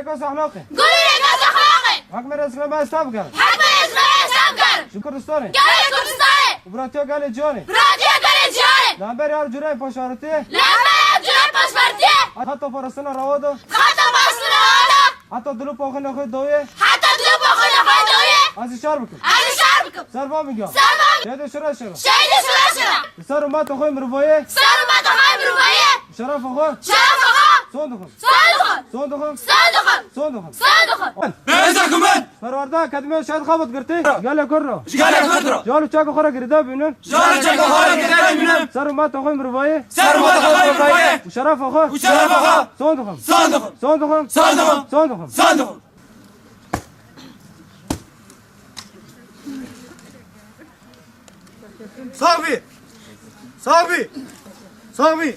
يقص أخلاقي قولي يقص أخلاقي حكم الإسلام استبقر حكم الإسلام استبقر شو كردستاني قال كردستاني براتيو قال جوني براتيو قال جاني لامبر يار جراي باشارتي لما يجري باسبورتي حتى فرسنا روادو حتى باسبورنا هذا حتى دلو باخنا خد دويه حتى دلوب أخونا خيدوية از شربكم أنا شعبكم سربا میگم سلام شهد شرا شرا شهيد شراشرة سر ما تخوي مرويه سلام ما تخايب رواية شرف اخو شرف أخا صندوقم صادقا صندوقم صادقا صندوقم صادقا بيزكم من فروردا كدمه شهد خبط قرتي قال كرو ايش قال لك فترة جالو چاكو خورا گردا بينن جانا جاكو خالك كده منهم سر ما تخوي مرويه سر ما تخاف رفاية وشرف اخو وشرف أخا صندوقم صندوق صندوقم صندوق صندوقم صندوق صاحبي صاحبي صاحبي